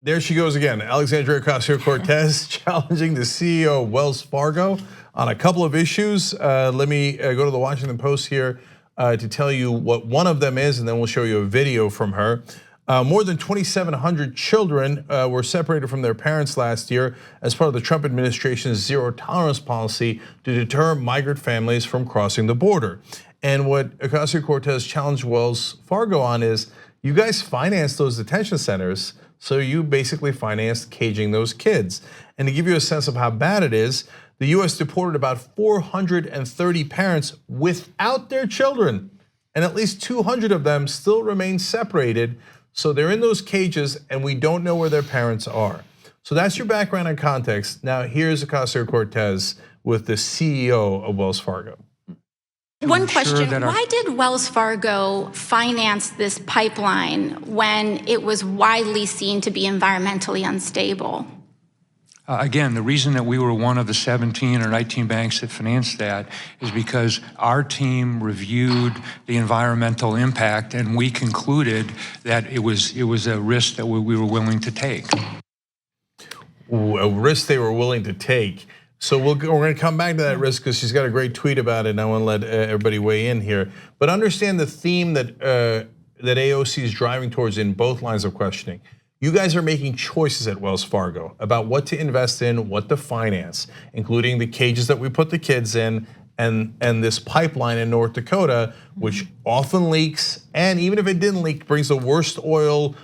There she goes again, Alexandria Ocasio-Cortez challenging the CEO of Wells Fargo on a couple of issues. Let me go to the Washington Post here to tell you what one of them is, and then we'll show you a video from her. More than 2,700 children were separated from their parents last year as part of the Trump administration's zero tolerance policy to deter migrant families from crossing the border. And what Ocasio-Cortez challenged Wells Fargo on is, you guys financed those detention centers, so you basically financed caging those kids. And to give you a sense of how bad it is, the US deported about 430 parents without their children, and at least 200 of them still remain separated. So they're in those cages and we don't know where their parents are. So that's your background and context. Now here's Ocasio-Cortez with the CEO of Wells Fargo. One question, why did Wells Fargo finance this pipeline when it was widely seen to be environmentally unstable? Again, the reason that we were one of the 17 or 19 banks that financed that is because our team reviewed the environmental impact and we concluded that it was a risk that we were willing to take. A risk they were willing to take. So we're going to come back to that risk because she's got a great tweet about it, and I want to let everybody weigh in here. But understand the theme that AOC is driving towards in both lines of questioning. You guys are making choices at Wells Fargo about what to invest in, what to finance, including the cages that we put the kids in, and this pipeline in North Dakota, which often leaks, and even if it didn't leak, brings the worst oil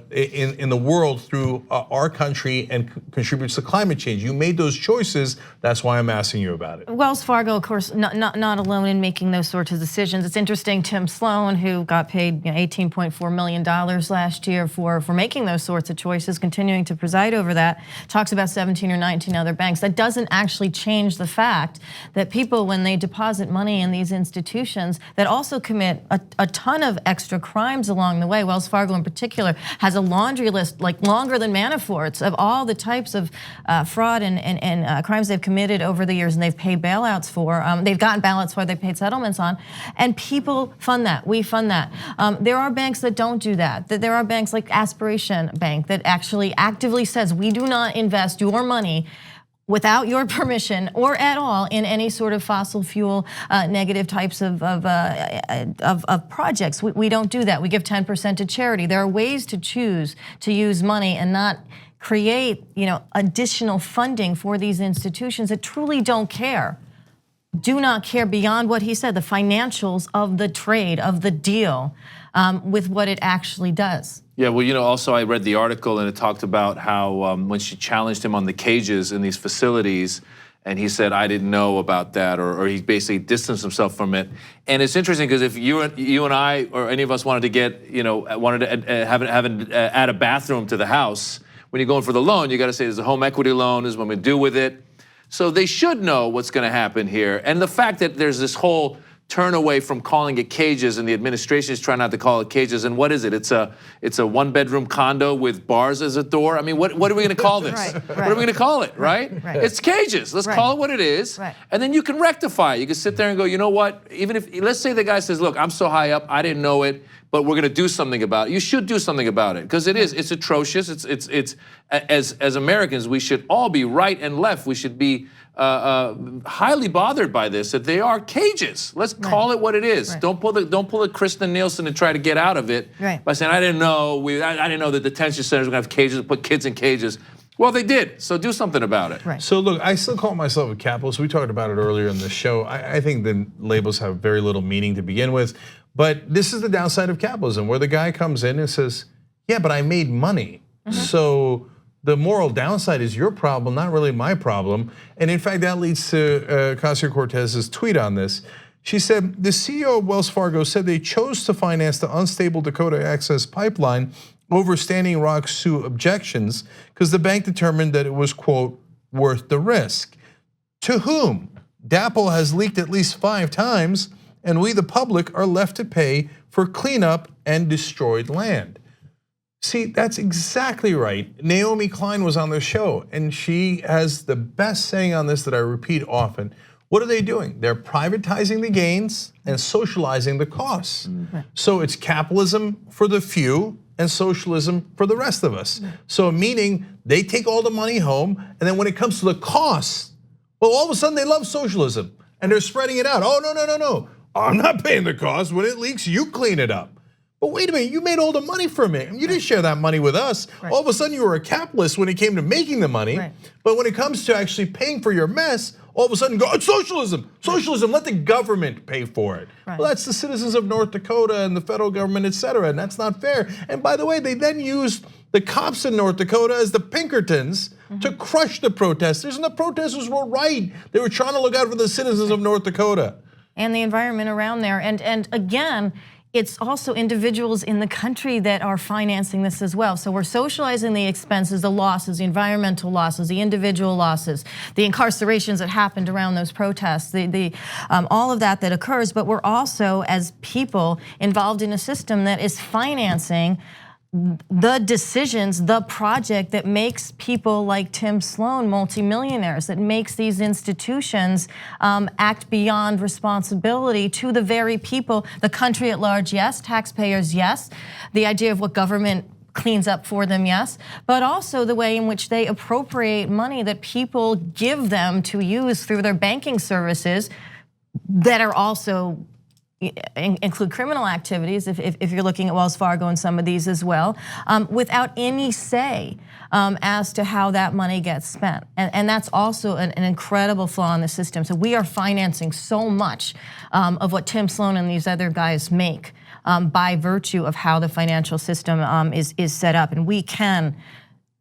in the world through our country and contributes to climate change. You made those choices. That's why I'm asking you about it. Wells Fargo, of course, not alone in making those sorts of decisions. It's interesting. Tim Sloan, who got paid $18.4 million last year for making those sorts of choices, continuing to preside over that, talks about 17 or 19 other banks. That doesn't actually change the fact that people, when they deposit money in these institutions, that also commit a ton of extra crimes along the way. Wells Fargo, in particular, has a laundry list like longer than Manafort's of all the types of fraud and crimes they've committed over the years, and they've paid bailouts for. They've gotten bailouts for, they've paid settlements on, and people fund that. We fund that. There are banks that don't do that. There are banks like Aspiration Bank that actually actively says, we do not invest your money without your permission or at all in any sort of fossil fuel negative types of projects. We don't do that. We give 10% to charity. There are ways to choose to use money and not create additional funding for these institutions that truly don't care. Do not care beyond what he said, the financials of the trade, of the deal, with what it actually does. Yeah, well, also I read the article and it talked about how when she challenged him on the cages in these facilities, and he said, I didn't know about that, or he basically distanced himself from it. And it's interesting because if you and I or any of us wanted to get, wanted to add a bathroom to the house, when you're going for the loan, you got to say there's a home equity loan, this is what I'm going to do with it. So they should know what's going to happen here. And the fact that there's this whole turn away from calling it cages, and the administration is trying not to call it cages. And what is it? It's a one-bedroom condo with bars as a door. I mean, what are we going to call this? Right. What are we going to call it? Right? It's cages. Let's call it what it is. Right. And then you can rectify it. You can sit there and go, you know what? Even if, let's say the guy says, look, I'm so high up, I didn't know it, but we're going to do something about it. You should do something about it because it's atrocious. It's as Americans, we should all be right and left. We should be highly bothered by this, that they are cages. Let's call it what it is. Don't pull a Kristen Nielsen and try to get out of it by saying, I didn't know the detention centers were going to have cages, put kids in cages. Well, they did, so do something about it. So look, I still call myself a capitalist. We talked about it earlier in the show. I think the labels have very little meaning to begin with, but this is the downside of capitalism, where the guy comes in and says, yeah, but I made money. So the moral downside is your problem, not really my problem. And in fact, that leads to Ocasio-Cortez's tweet on this. She said, the CEO of Wells Fargo said they chose to finance the unstable Dakota Access Pipeline over Standing Rock Sioux objections because the bank determined that it was, quote, worth the risk. To whom? DAPL has leaked at least 5 times, and we, the public, are left to pay for cleanup and destroyed land. See, that's exactly right. Naomi Klein was on the show, and she has the best saying on this that I repeat often. What are they doing? They're privatizing the gains and socializing the costs. So it's capitalism for the few and socialism for the rest of us. So meaning they take all the money home, and then when it comes to the costs, well, all of a sudden they love socialism and they're spreading it out. Oh, no. I'm not paying the cost. When it leaks, you clean it up. But wait a minute, you made all the money from it. You didn't share that money with us. All of a sudden you were a capitalist when it came to making the money. But when it comes to actually paying for your mess, all of a sudden go, it's socialism. Socialism, let the government pay for it. Well, that's the citizens of North Dakota and the federal government, et cetera, and that's not fair. And by the way, they then used the cops in North Dakota as the Pinkertons to crush the protesters, and the protesters were right. They were trying to look out for the citizens of North Dakota. And the environment around there, and again, it's also individuals in the country that are financing this as well. So we're socializing the expenses, the losses, the environmental losses, the individual losses, the incarcerations that happened around those protests, all of that occurs. But we're also, as people, involved in a system that is financing the decisions, the project that makes people like Tim Sloan multimillionaires, that makes these institutions act beyond responsibility to the very people, the country at large, yes, taxpayers, yes, the idea of what government cleans up for them, yes, but also the way in which they appropriate money that people give them to use through their banking services that are also include criminal activities, if you're looking at Wells Fargo and some of these as well, without any say as to how that money gets spent. And that's also an incredible flaw in the system. So we are financing so much of what Tim Sloan and these other guys make by virtue of how the financial system is set up. And we can,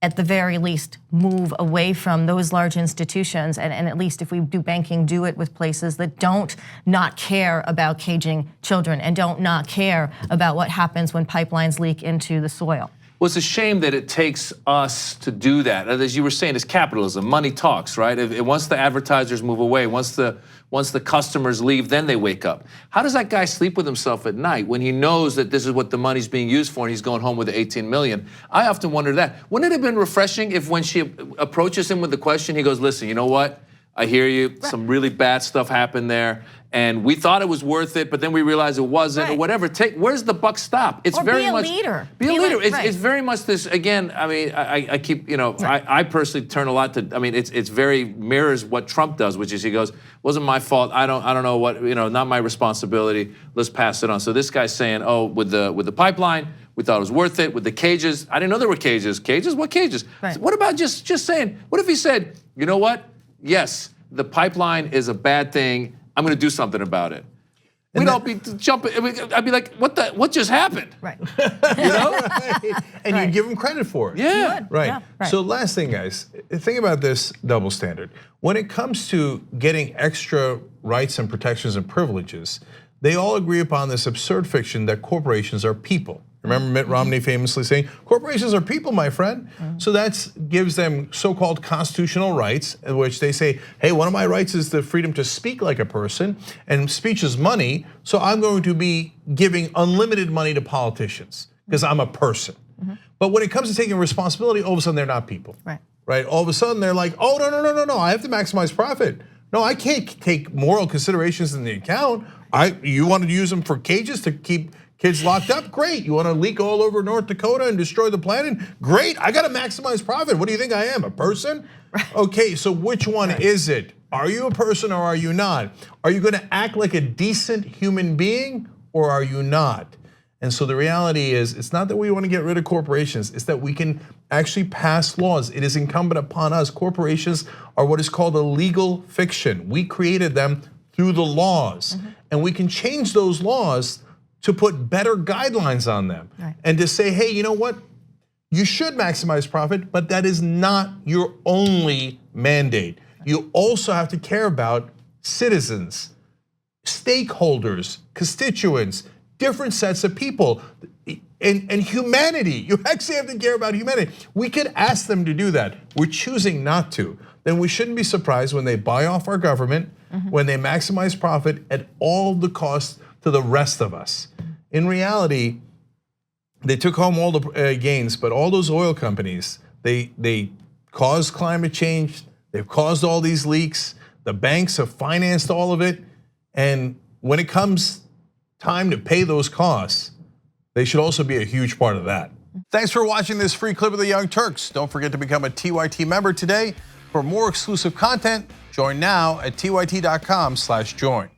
at the very least, move away from those large institutions, and at least if we do banking, do it with places that don't not care about caging children and don't not care about what happens when pipelines leak into the soil. Well, it's a shame that it takes us to do that. As you were saying, it's capitalism. Money talks, right? Once the advertisers move away, once the customers leave, then they wake up. How does that guy sleep with himself at night when he knows that this is what the money's being used for and he's going home with the 18 million? I often wonder that. Wouldn't it have been refreshing if when she approaches him with the question, he goes, listen, you know what? I hear you, some really bad stuff happened there, and we thought it was worth it, but then we realized it wasn't, or whatever. Where's the buck stop? It's or very be a much leader. Be a leader. It's very much this, again, I mean, I keep, I personally turn a lot to, I mean, it's very mirrors what Trump does, which is he goes, wasn't my fault, I don't know what, not my responsibility, let's pass it on. So this guy's saying, oh, with the pipeline, we thought it was worth it. With the cages, I didn't know there were cages. Cages? What cages? So what about just saying, what if he said, you know what? Yes, the pipeline is a bad thing. I'm going to do something about it. We'd all be jumping. I'd be like, what just happened? Right. And you give him credit for it. Yeah. Right. Yeah, right. So last thing, guys, think about this double standard. When it comes to getting extra rights and protections and privileges, they all agree upon this absurd fiction that corporations are people. Remember Mitt Romney famously saying, corporations are people, my friend. So that gives them so-called constitutional rights, in which they say, hey, one of my rights is the freedom to speak like a person, and speech is money, so I'm going to be giving unlimited money to politicians, because I'm a person. But when it comes to taking responsibility, all of a sudden they're not people. Right? All of a sudden they're like, oh, no, I have to maximize profit. No, I can't take moral considerations into account. You want to use them for cages to keep kids locked up? Great. You want to leak all over North Dakota and destroy the planet? Great. I got to maximize profit. What do you think I am, a person? Okay, so which one is it? Are you a person or are you not? Are you going to act like a decent human being or are you not? And so the reality is, it's not that we want to get rid of corporations, it's that we can actually pass laws. It is incumbent upon us. Corporations are what is called a legal fiction. We created them through the laws, and we can change those laws to put better guidelines on them and to say, hey, you know what? You should maximize profit, but that is not your only mandate. You also have to care about citizens, stakeholders, constituents, different sets of people, and humanity. You actually have to care about humanity. We could ask them to do that. We're choosing not to. Then we shouldn't be surprised when they buy off our government, when they maximize profit at all the cost to the rest of us. In reality, they took home all the gains, but all those oil companies, they caused climate change, they've caused all these leaks, the banks have financed all of it, and when it comes time to pay those costs, they should also be a huge part of that. Thanks for watching this free clip of the Young Turks. Don't forget to become a TYT member today. For more exclusive content, join now at tyt.com/join.